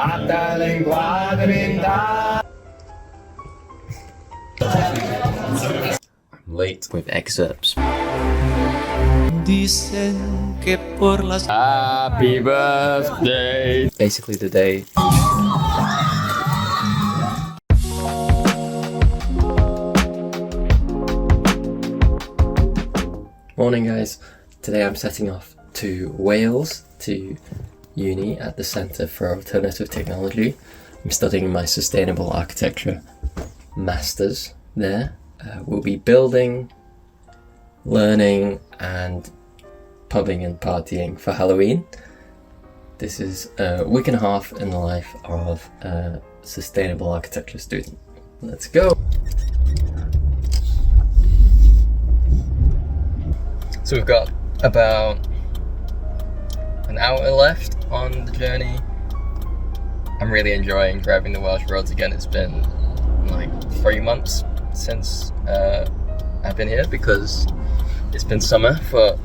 I'm late with excerpts. Happy birthday! Basically the day. Morning guys, today I'm setting off to Wales, to uni at the Centre for Alternative Technology. I'm studying my Sustainable Architecture Masters there. We'll be building, learning and pubbing and partying for Halloween. This is a week and a half in the life of a Sustainable Architecture student. Let's go! So we've got about an hour left on the journey. I'm really enjoying driving the Welsh roads again. It's been like 3 months since I've been here because it's been summer for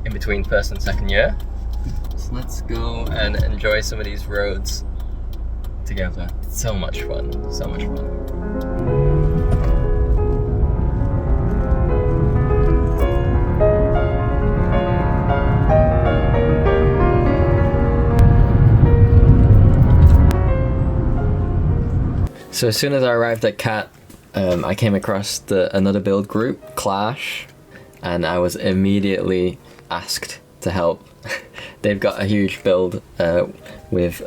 in between first and second year. So let's go and enjoy some of these roads together. It's so much fun, so much fun. So as soon as I arrived at CAT, I came across another build group, Clash, and I was immediately asked to help. They've got a huge build with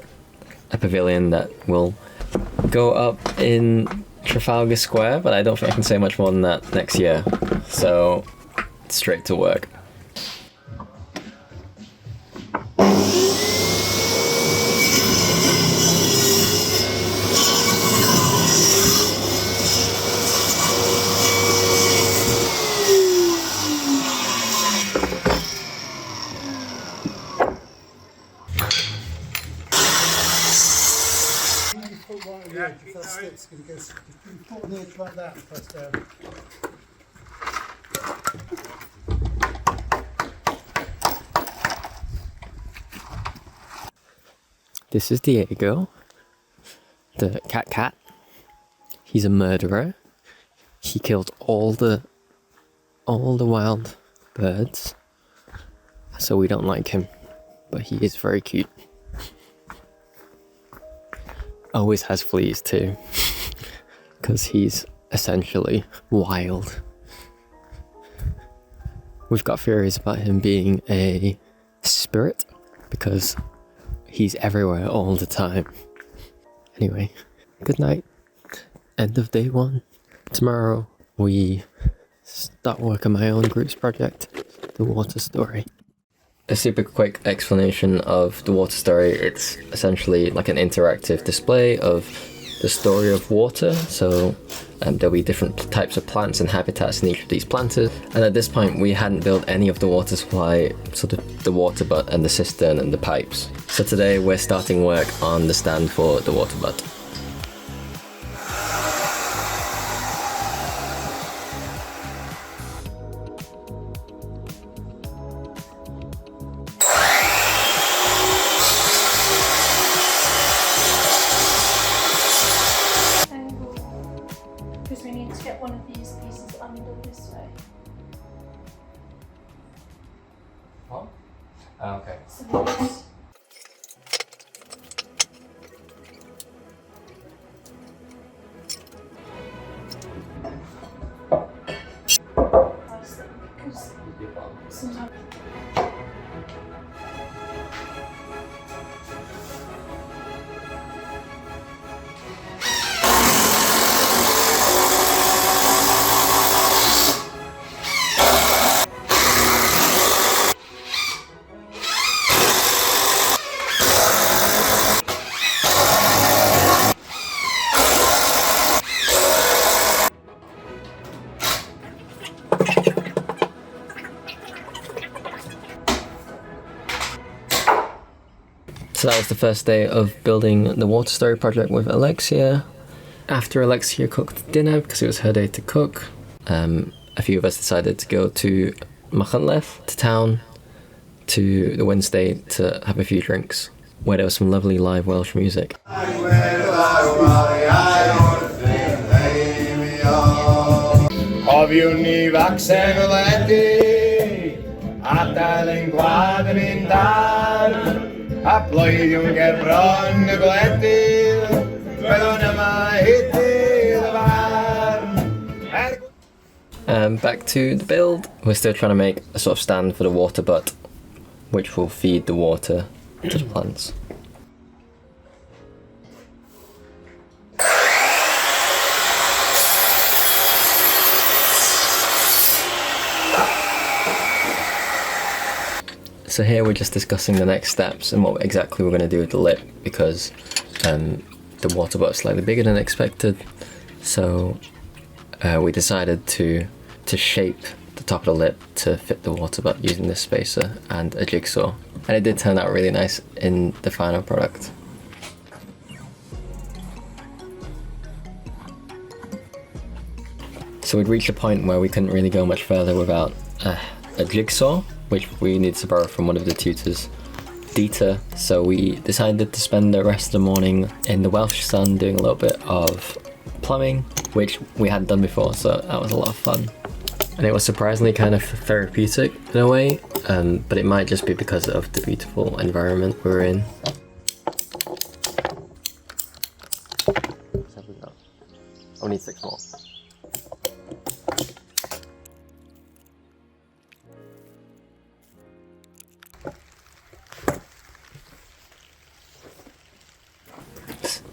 a pavilion that will go up in Trafalgar Square, but I don't think I can say much more than that next year. So, straight to work. This is Diego, the cat. He's a murderer. He killed all the wild birds, so we don't like him, but he is very cute. Always has fleas too, because he's essentially wild. We've got theories about him being a spirit, because he's everywhere all the time. Anyway, good night. End of day 1. Tomorrow we start work on my own group's project, the water story. A super quick explanation of the water story. It's essentially like an interactive display of the story of water. So there'll be different types of plants and habitats in each of these planters. And at this point, we hadn't built any of the water supply, sort of the water butt and the cistern and the pipes. So today we're starting work on the stand for the water butt. Because we need to get one of these pieces under this way. Oh? Okay. So these. Because sometimes. So that was the first day of building the water story project with Alexia. After Alexia cooked dinner, because it was her day to cook, a few of us decided to go to Machynlleth, to town, to the Wednesday to have a few drinks. where there was some lovely live Welsh music. Back to the build. We're still trying to make a sort of stand for the water butt, which will feed the water to the plants. So here we're just discussing the next steps and what exactly we're going to do with the lip, because the water butt is slightly bigger than expected. So we decided to shape the top of the lip to fit the water butt using this spacer and a jigsaw. And it did turn out really nice in the final product. So we'd reached a point where we couldn't really go much further without a jigsaw, which we needed to borrow from one of the tutors, Dieter. So we decided to spend the rest of the morning in the Welsh sun doing a little bit of plumbing, which we hadn't done before, so that was a lot of fun. And it was surprisingly kind of therapeutic in a way, but it might just be because of the beautiful environment we're in. I'll need 6 more.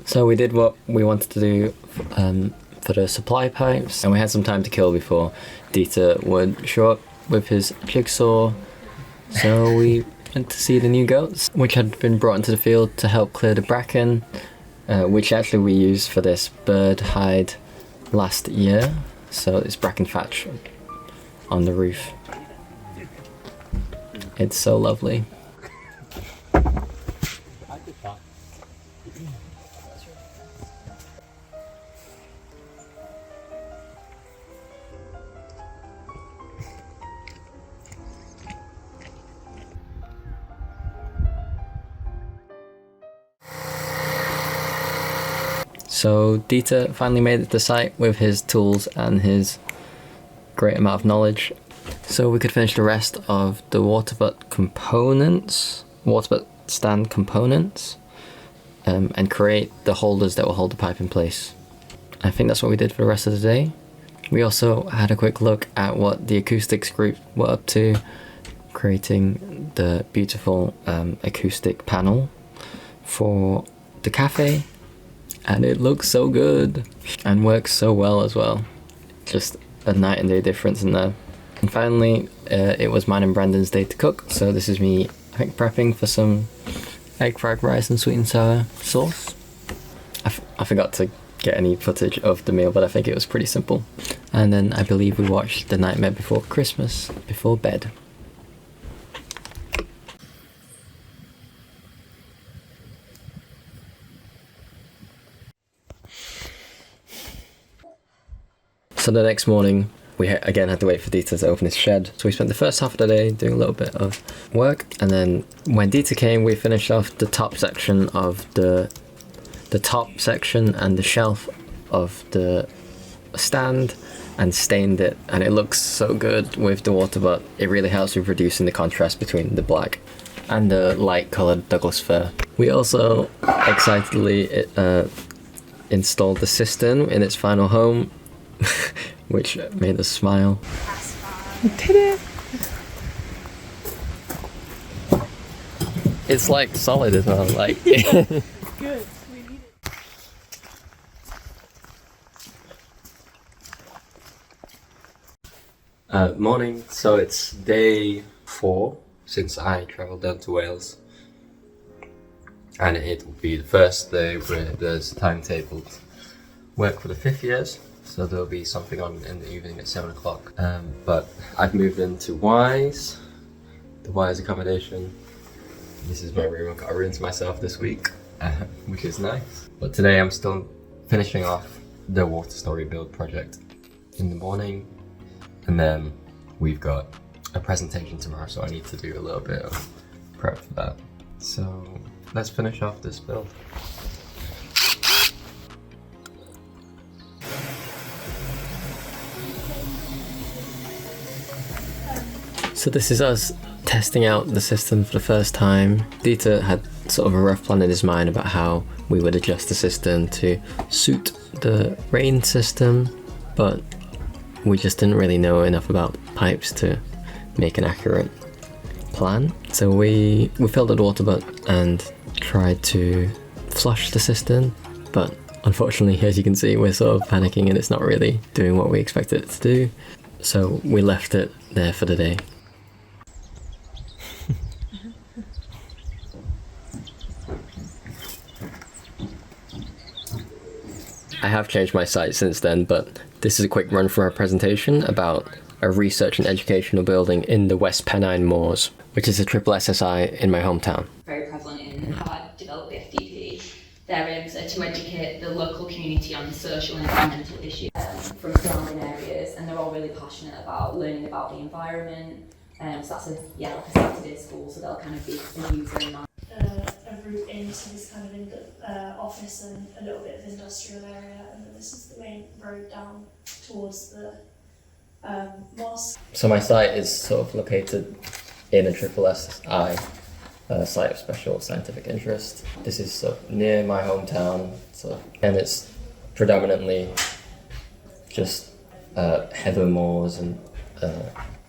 So we did what we wanted to do for the supply pipes, and we had some time to kill before Dieter would show up with his jigsaw. So we went to see the new goats, which had been brought into the field to help clear the bracken, which actually we used for this bird hide last year. So it's bracken thatch on the roof. It's so lovely. So Dieter finally made it to site with his tools and his great amount of knowledge. So we could finish the rest of the water butt components, water butt stand components, and create the holders that will hold the pipe in place. I think that's what we did for the rest of the day. We also had a quick look at what the acoustics group were up to, creating the beautiful acoustic panel for the cafe. And it looks so good and works so well as well. Just a night and day difference in there. And finally, it was mine and Brandon's day to cook. So this is me, I think, prepping for some egg fried rice and sweet and sour sauce. I forgot to get any footage of the meal, but I think it was pretty simple. And then I believe we watched The Nightmare Before Christmas before bed. So the next morning, we again had to wait for Dieter to open his shed. So we spent the first half of the day doing a little bit of work. And then when Dieter came, we finished off the top section of the top section and the shelf of the stand and stained it. And it looks so good with the water butt. It really helps with reducing the contrast between the black and the light coloured Douglas fir. We also excitedly installed the cistern in its final home, which made us smile. We did it! It's like solid as well, like. Good, we need it. Morning, so it's day 4 since I travelled down to Wales. And it will be the first day where there's timetabled work for the 5th years. So there'll be something on in the evening at 7 o'clock. But I've moved into Wise, the Wise accommodation. This is my room. I've got a room to myself this week, which is nice. But today I'm still finishing off the water story build project in the morning. And then we've got a presentation tomorrow, so I need to do a little bit of prep for that. So let's finish off this build. So this is us testing out the system for the first time. Dieter had sort of a rough plan in his mind about how we would adjust the system to suit the rain system, but we just didn't really know enough about pipes to make an accurate plan. So we filled the water butt and tried to flush the cistern, but unfortunately, as you can see, we're sort of panicking and it's not really doing what we expected it to do. So we left it there for the day. I have changed my site since then, but this is a quick run for our presentation about a research and educational building in the West Pennine Moors, which is a triple SSI in my hometown. Very prevalent in how I developed the FDP. Their aims are to educate the local community on social and environmental issues from surrounding areas, and they're all really passionate about learning about the environment. So that's like a Saturday school, so they'll kind of be a user in that. A route into this kind of office and a little bit of industrial area, and then this is the main road down towards the mosque. So my site is sort of located in a triple SSI site of special scientific interest. This is sort of near my hometown, and it's predominantly just heather moors and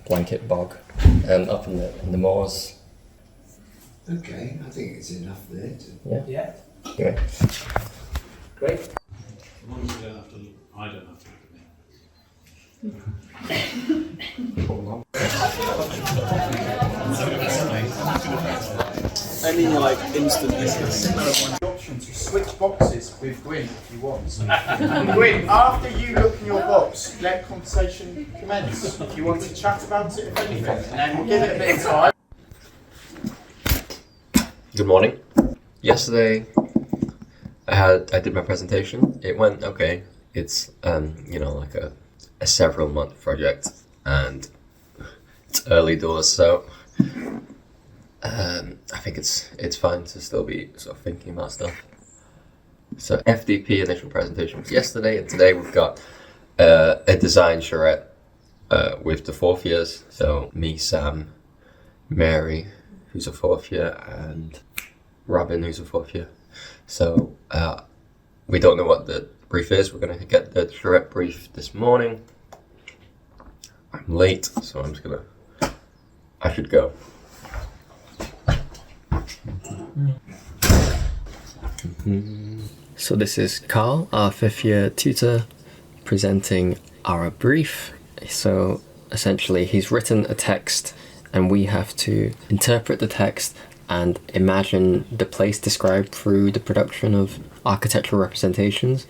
blanket bog up in the moors. Okay, I think it's enough there. Yeah. Anyway. Great. As long as you don't have to, I don't have to look Any like instant business. The option to switch boxes with Gwyn if you want. Gwyn, after you look in your box, let conversation commence. If you want to chat about it, if anything, and then we'll give it a bit of time. Good morning. Yesterday, I did my presentation. It went okay. It's like a several month project, and it's early doors, so I think it's fine to still be sort of thinking about stuff. So FDP initial presentation was yesterday, and today we've got a design charrette with the fourth years. So me, Sam, Mary, who's a fourth year, and Robin, who's a fourth year. So we don't know what the brief is. We're going to get the charrette brief this morning. I'm late, so I should go. So this is Carl, our fifth year tutor, presenting our brief. So essentially he's written a text and we have to interpret the text and imagine the place described through the production of architectural representations,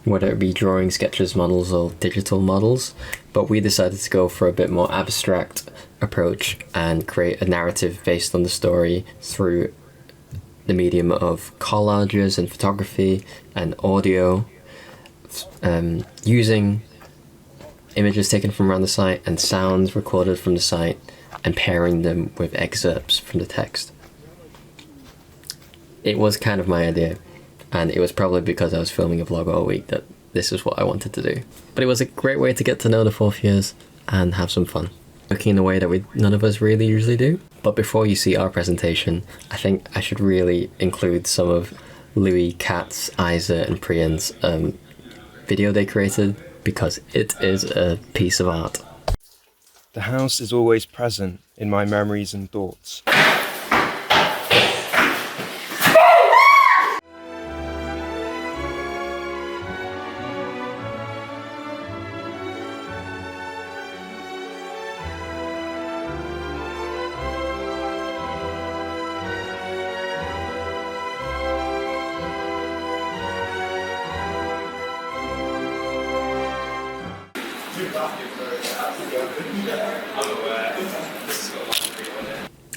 whether it be drawings, sketches, models, or digital models. But we decided to go for a bit more abstract approach and create a narrative based on the story through the medium of collages and photography and audio, using images taken from around the site and sounds recorded from the site and pairing them with excerpts from the text. It was kind of my idea, and it was probably because I was filming a vlog all week that this is what I wanted to do. But it was a great way to get to know the fourth years and have some fun, working in a way that none of us really usually do. But before you see our presentation, I think I should really include some of Louis, Kat's, Isa and Priyan's video they created, because it is a piece of art. The house is always present in my memories and thoughts.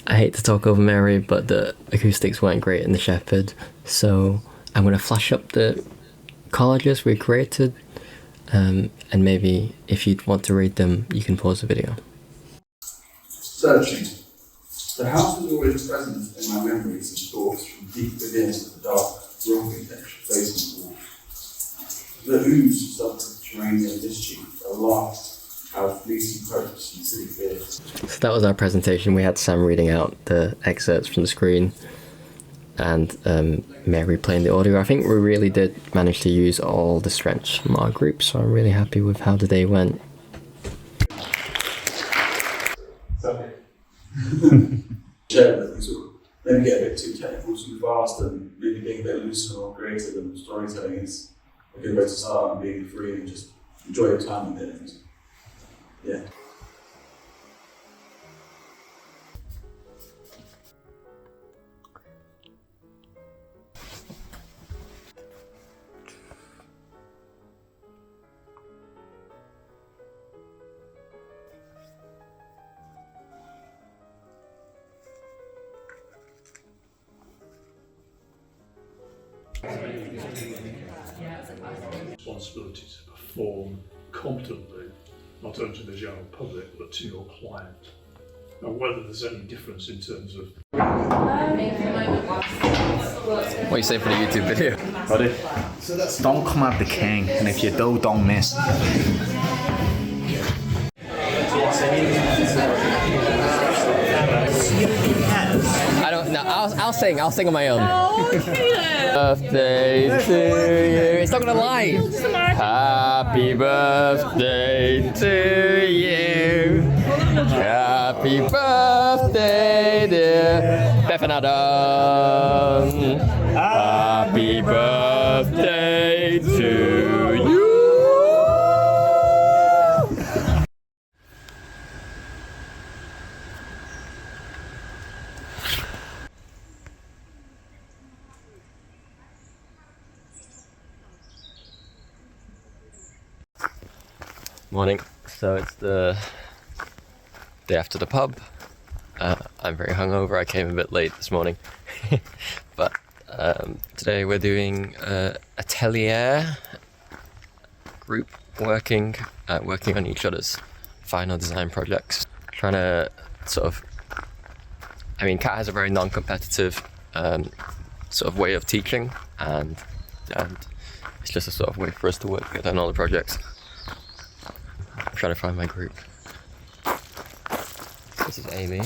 I hate to talk over Mary, but the acoustics weren't great in the Shepherd, so I'm going to flash up the collages we created, and maybe if you want to read them, you can pause the video. Searching. The house was always present in my memories and thoughts from deep within the dark, rocky textured basement walls. The ooze of subterranean mischief, a laugh out of fleecy hopes and silly fears. So that was our presentation. We had Sam reading out the excerpts from the screen and Mary playing the audio. I think we really did manage to use all the strengths from our group, so I'm really happy with how the day went. Share that we sort of maybe get a bit too technical too fast, and maybe being a bit looser or creative and storytelling is a good way to start, and being free and just enjoy your time with it. And, yeah. Responsibility to perform competently, not only to the general public, but to your client. And whether there's any difference in terms of... What do you say for the YouTube video? Ready? Don't come at the king, and if you do, don't miss. I don't know. I'll sing on my own. Birthday to you. It's not gonna lie. Happy birthday to you. Happy birthday, dear Beth and Adam. Happy birthday to you. Morning. So it's the day after the pub. I'm very hungover. I came a bit late this morning, but today we're doing atelier group working on each other's final design projects. Trying to sort of, I mean, Kat has a very non-competitive sort of way of teaching, and it's just a sort of way for us to work together on all the projects. I'm trying to find my group. This is Amy.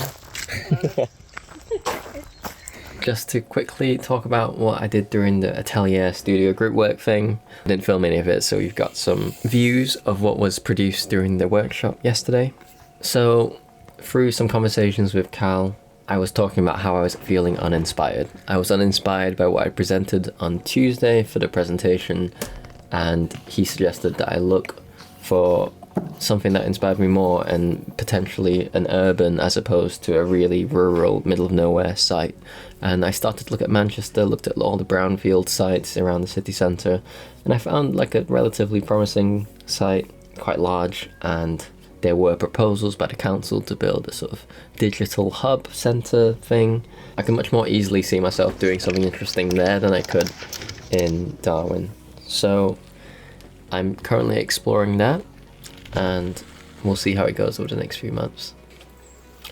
Just to quickly talk about what I did during the Atelier Studio group work thing. I didn't film any of it, so you've got some views of what was produced during the workshop yesterday. So, through some conversations with Cal, I was talking about how I was feeling uninspired. I was uninspired by what I presented on Tuesday for the presentation, and he suggested that I look for something that inspired me more, and potentially an urban as opposed to a really rural, middle of nowhere site. And I started to look at Manchester, looked at all the brownfield sites around the city centre, and I found like a relatively promising site, quite large, and there were proposals by the council to build a sort of digital hub centre thing. I can much more easily see myself doing something interesting there than I could in Darwin. So I'm currently exploring that, and we'll see how it goes over the next few months.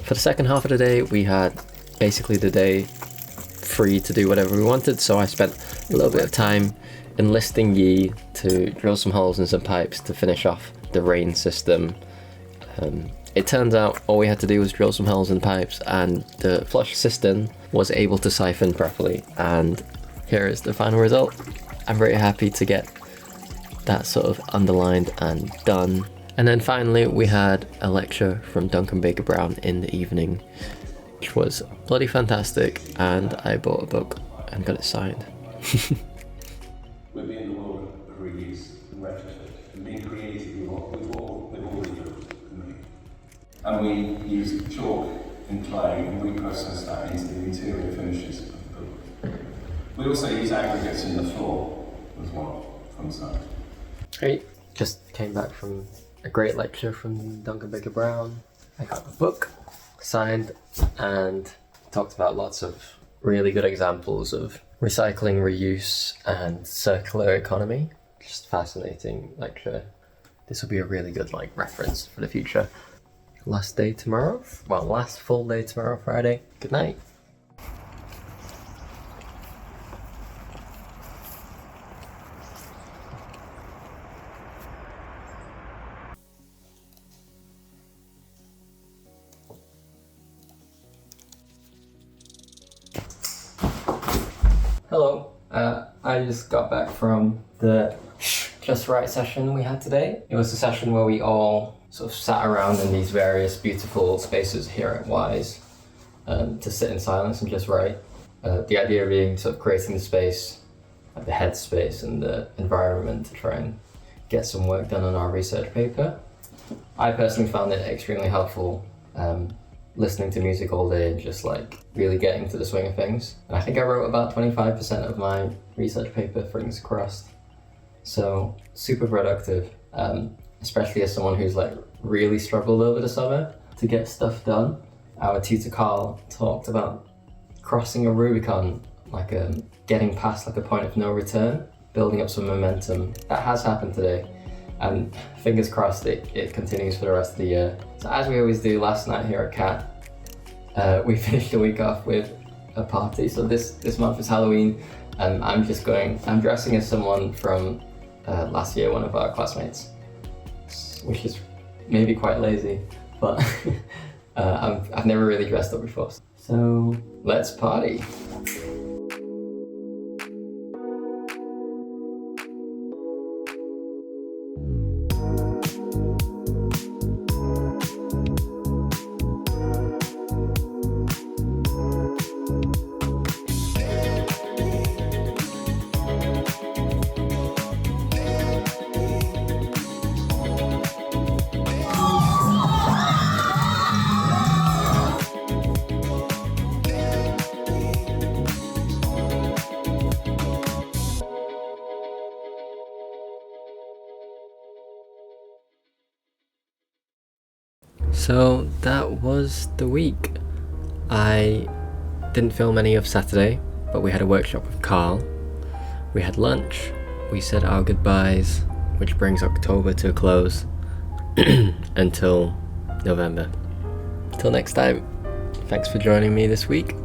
For the second half of the day, we had basically the day free to do whatever we wanted, so I spent a little bit of time enlisting Yi to drill some holes in some pipes to finish off the rain system. It turns out all we had to do was drill some holes in pipes, and the flush cistern was able to siphon properly, and here is the final result. I'm very happy to get that sort of underlined and done. And then finally we had a lecture from Duncan Baker Brown in the evening, which was bloody fantastic, and I bought a book and got it signed. We're being the world of reuse and retrofit and being creative with what we've already built and made. And we use chalk and clay and reprocess that into the interior finishes of the building. We also use aggregates in the floor as well from site. Great. Just came back from a great lecture from Duncan Baker Brown. I got the book signed and talked about lots of really good examples of recycling, reuse, and circular economy. Just fascinating lecture. This will be a really good reference for the future. last day tomorrow. Well, last full day tomorrow, Friday. Good night. Hello, I just got back from the Just Right session we had today. It was a session where we all sort of sat around in these various beautiful spaces here at Wise to sit in silence and just write. The idea being sort of creating the space, like the headspace and the environment to try and get some work done on our research paper. I personally found it extremely helpful listening to music all day and just like really getting to the swing of things. And I think I wrote about 25% of my research paper, fingers crossed. So super productive, especially as someone who's like really struggled over the summer to get stuff done. Our tutor Carl talked about crossing a Rubicon, like getting past like a point of no return, building up some momentum. That has happened today. And fingers crossed it continues for the rest of the year. So as we always do, last night here at CAT, we finished the week off with a party. So this month is Halloween, and I'm dressing as someone from last year, one of our classmates, which is maybe quite lazy, but I've never really dressed up before. So let's party. So that was the week. I didn't film any of Saturday, but we had a workshop with Carl. We had lunch, we said our goodbyes, which brings October to a close until November. Till next time, thanks for joining me this week.